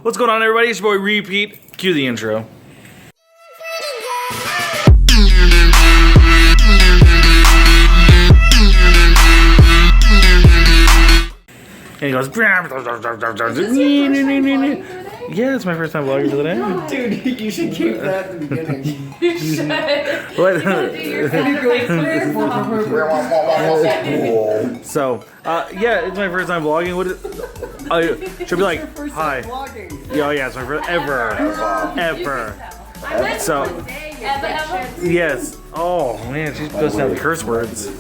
what's going on, everybody? It's your boy Repeat. Cue the intro. And he goes, yeah, it's my first time vlogging for the day. Dude, you should keep that at the beginning. You should. What? So, yeah, it's my first time vlogging. What is, should be like, hi. Yeah, yeah, it's my first ever. So, yes. Oh man, she's posting out the curse words.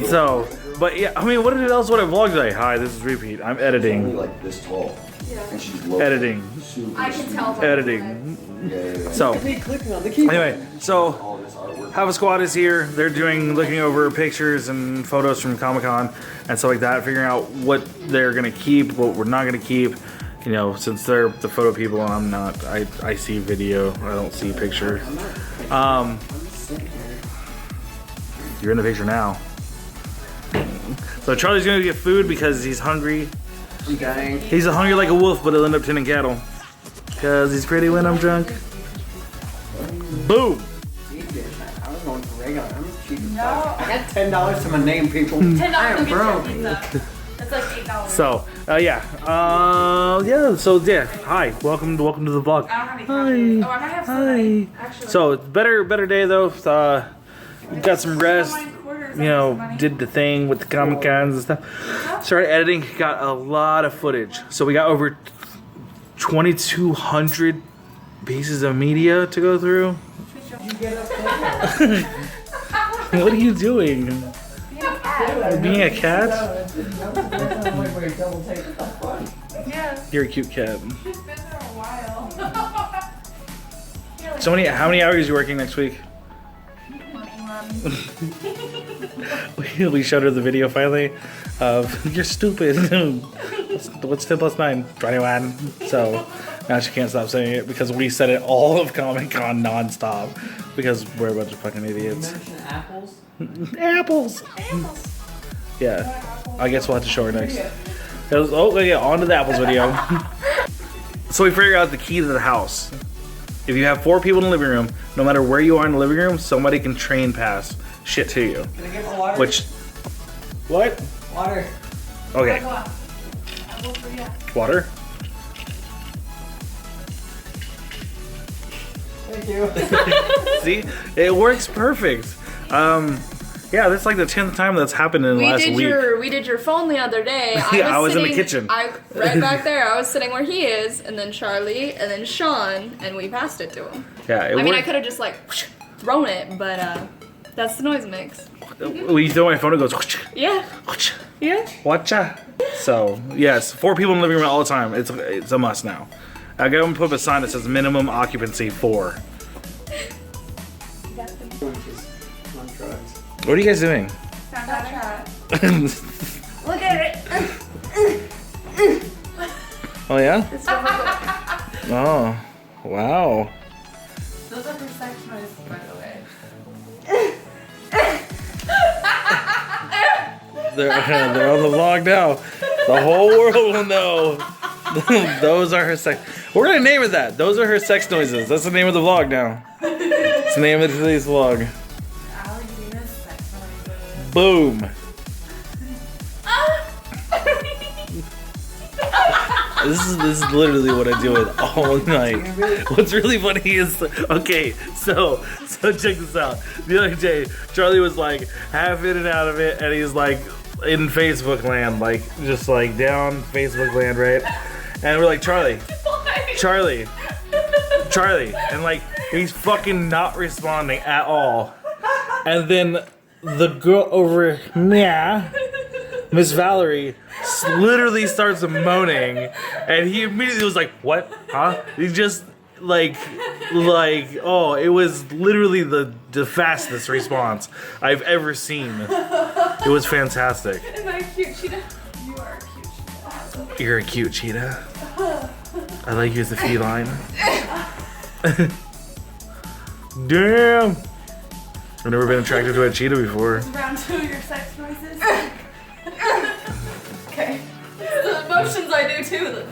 So, but yeah, I mean, what else would I vlog today? Hi, this is Repeat. I'm editing. Like this tall. Yeah. And she's low. Editing. I can tell. Editing. Yeah. So, anyway, so Have a Squad is here. They're looking over pictures and photos from Comic-Con and stuff like that, figuring out what they're gonna keep, what we're not gonna keep. You know, since they're the photo people and I'm not, I see video, I don't see picture. You're in the picture now. So Charlie's gonna get food because he's hungry. Okay. He's hungry like a wolf, but he'll end up tending cattle. Cause he's pretty when I'm drunk. Boom! I was going for regular. I'm cheap as fuck. I got $10 to my name, people. $10 broke. pizza. That's like $8. So, yeah. So yeah. Hi. Welcome to the vlog. I don't have any Hi. Oh, I might have some. Actually. So it's better day though. Got some rest. You know, did the thing with the Comic Cons and stuff. Started editing. Got a lot of footage. So we got over 2,200 pieces of media to go through. What are you doing? Being a cat? Yeah. You're a cute cat. She's been there a while. So how many hours are you working next week? We showed her the video finally of you're stupid. What's 10 plus 9? 21. So now she can't stop saying it because we said it all of Comic-Con non-stop because we're a bunch of fucking idiots. Apples? Apples! Yeah, I guess we'll have to show her next. Oh yeah, on to the apples video. So we figured out the key to the house. If you have 4 people in the living room, no matter where you are in the living room, somebody can train pass shit to you. Can I get my water? Which, what? Water. Okay. Water? Thank you. See, it works perfect. Yeah, that's like the 10th time that's happened in the last week. We did your phone the other day. I was in the kitchen. Right back there. I was sitting where he is, and then Charlie, and then Sean, and we passed it to him. Yeah, I mean, I could have just like thrown it, but that's the noise it makes. When you throw my phone, it goes. Yeah. Yeah. Watcha. So yes, 4 people in the living room all the time. It's a must now. I gotta put up a sign that says minimum occupancy 4. What are you guys doing? Look at it. Oh yeah? Oh, wow. Those are her sex noises, by the way. They're on the vlog now. The whole world will know. Those are her sex. We're gonna name it that. Those are her sex noises. That's the name of the vlog now. It's the name of today's vlog. Boom. This is literally what I deal with all night. What's really funny is, okay, so check this out. The other day, Charlie was like half in and out of it, and he's like in Facebook land, like just like down Facebook land, right? And we're like, Charlie, and like he's fucking not responding at all. And then the girl over here, Miss Valerie, literally starts moaning, and he immediately was like, "What? Huh?" He just like, oh, it was literally the fastest response I've ever seen. It was fantastic. Am I a cute cheetah? You are a cute cheetah. You're a cute cheetah. I like you as a feline. Damn. I've never been attracted to a cheetah before. Round 2 of your sex noises. Okay. The motions I do too.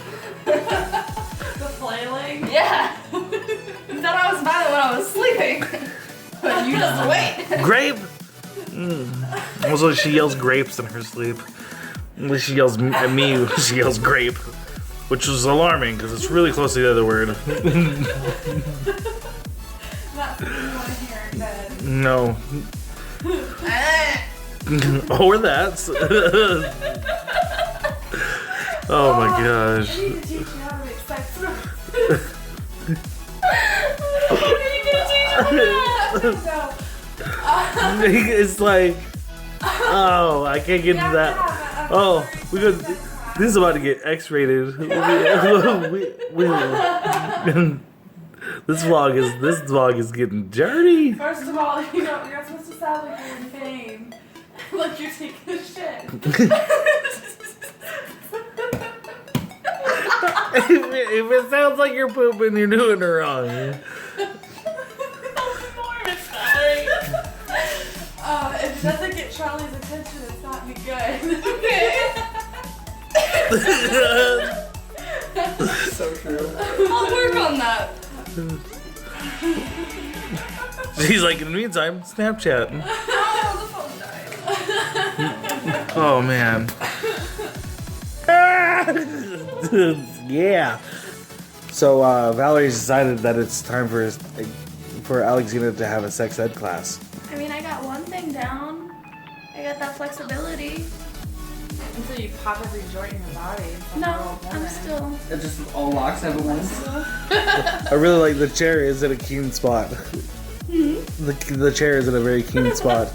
Grape! Also, she yells grapes in her sleep. When she yells at me, she yells grape. Which was alarming, because it's really close to the other word. That's what you want to hear in bed. No. Or that. Oh my gosh. I need to teach you how to make sex. It's like, oh, I can't get into that. Oh, we got. This is about to get X-rated. This vlog is getting dirty. First of all, you're not supposed to sound like you're in pain. Like you're taking a shit. If it sounds like you're pooping, you're doing it wrong. If it doesn't get Charlie's attention, it's not any good. Okay. So true. I'll work on that. She's like, in the meantime, Snapchat. Oh, the phone died. Oh man. Yeah. So Valerie's decided that it's time for Alexina to have a sex ed class. I mean, I got one thing down. I got that flexibility. Until you pop every joint in your body. No, I'm still. It just all locks at once. I really like the chair is at a keen spot. The chair is at a very keen spot.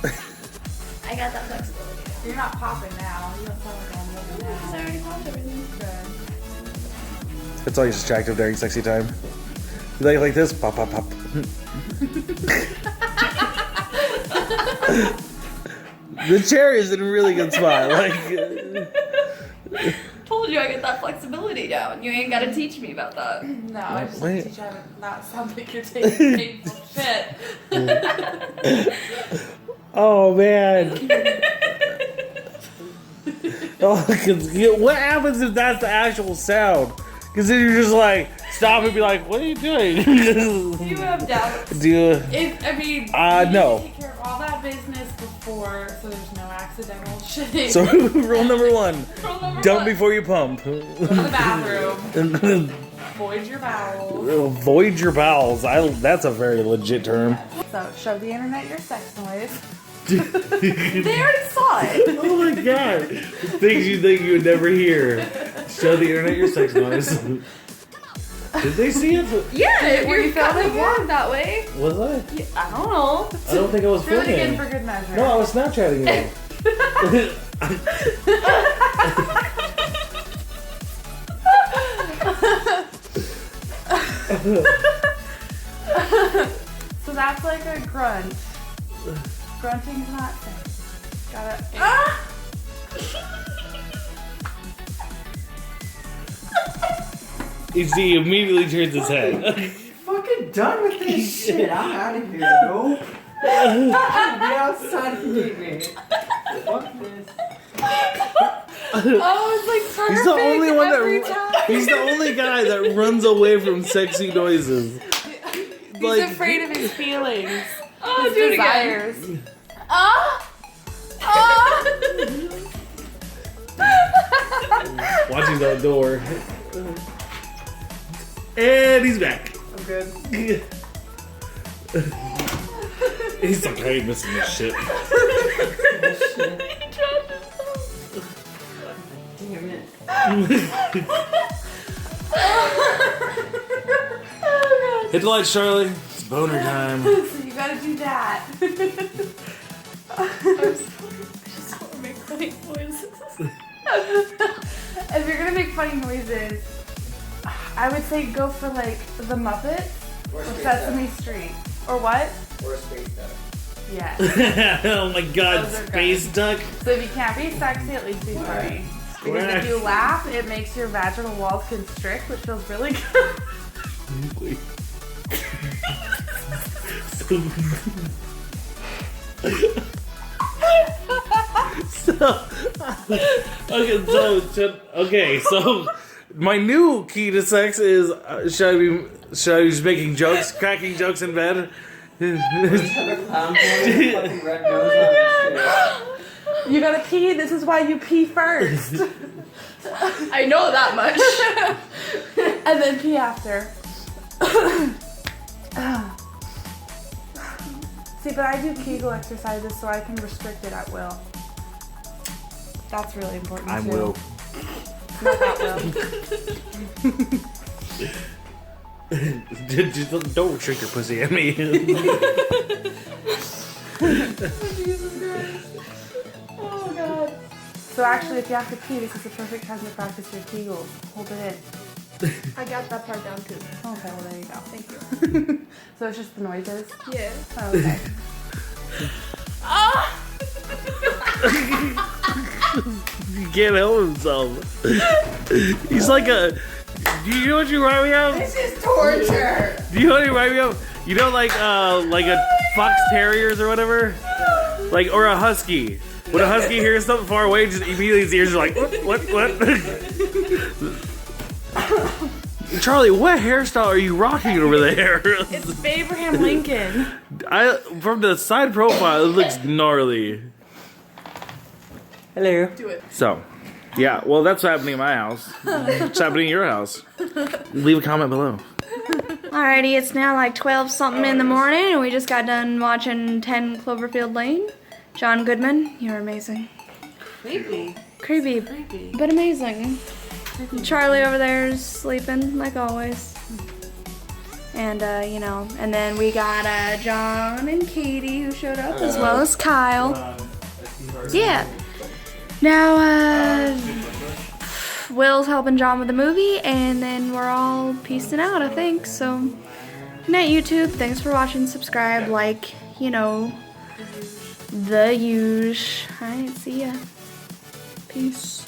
I got that flexibility. You're not popping now. You don't sound like I'm living I now. already popped everything. Good. It's always distractive during sexy time. You like this? Pop, pop, pop. The chair is in a really good spot. Like, Told you I get that flexibility down. You ain't gotta teach me about that. No, I just Wait. teach you how to not sound like you're taking painful shit. oh man. Oh, 'cause what happens if that's the actual sound? Because then you're just like, stop and be like, what are you doing? Do you have doubts? Do you? No. You No. take care of all that business before, so there's no accidental shit. So rule number one, Rule number dump one. before you pump. Go to the bathroom. Void your bowels. Void your bowels. That's a very legit term. So, show the internet your sex noise. They already saw it. Oh my god. Things you think you would never hear. Show the internet your sex noise. Did they see it? Yeah, Were you're you filming filming vlog that way. Was I? I don't know. I don't think I was Do it again filming. for good measure. No, I was Snapchatting you. So that's like a grunt. Grunting's not sex. Gotta. He immediately turns his head. Fucking done with this shit. I'm out of here, bro. Get outside if you need me. Fuck this. Oh, it's like perfect He's the only one every that. time. He's the only guy that runs away from sexy noises. He's afraid of his feelings. Oh, His do it again. desires. Watching that door. And he's back. I'm good. He's like, I ain't missing this shit. This shit. Damn it. Hit the lights, Charlie. It's boner time. So you gotta do that. I just want to make funny noises. If you're gonna make funny noises, I would say go for like the Muppets Or or Space Sesame Street. Or what? Duck. Or a space duck. Yeah. Oh my god, Those are Space Duck. So if you can't be sexy, at least be funny. Because Quack. if you laugh, it makes your vaginal walls constrict, which feels really good. So my new key to sex is should I be just making jokes, cracking jokes in bed, have a clown boy with a fucking red nose on his shit. You gotta pee. This is why you pee first. I know that much. And then pee after. See, but I do Kegel exercises so I can restrict it at will. That's really important I too. will. Not that will. Just don't restrict your pussy at me. Oh god. So actually, if you have to pee, this is the perfect time to practice your Kegels. Hold it in. I got that part down too. Okay, well there you go. Thank you. So it's just the noises? Yeah. Oh, okay. He can't help himself. He's like a. Do you know what you remind me of? This is torture. Do you know what you remind me of? You know, like a fox terriers or whatever, like or a husky. When a husky hears something far away, just immediately his ears are like, what? Charlie, what hairstyle are you rocking over there? It's Abraham Lincoln. From the side profile, it looks gnarly. Hello. Do it. So, yeah, well, that's what's happening in my house. What's happening in your house? Leave a comment below. Alrighty, it's now like 12 something in the morning, and we just got done watching 10 Cloverfield Lane. John Goodman, you're amazing. Creepy. Creepy, Creepy. but amazing. Charlie over there is sleeping, like always. And, you know, and then we got John and Katie who showed up, as well as Kyle. Yeah. Now, Will's helping John with the movie, and then we're all peacing out, I think. So, good night, YouTube. Thanks for watching. Subscribe, like, you know, the usual. Alright, see ya. Peace.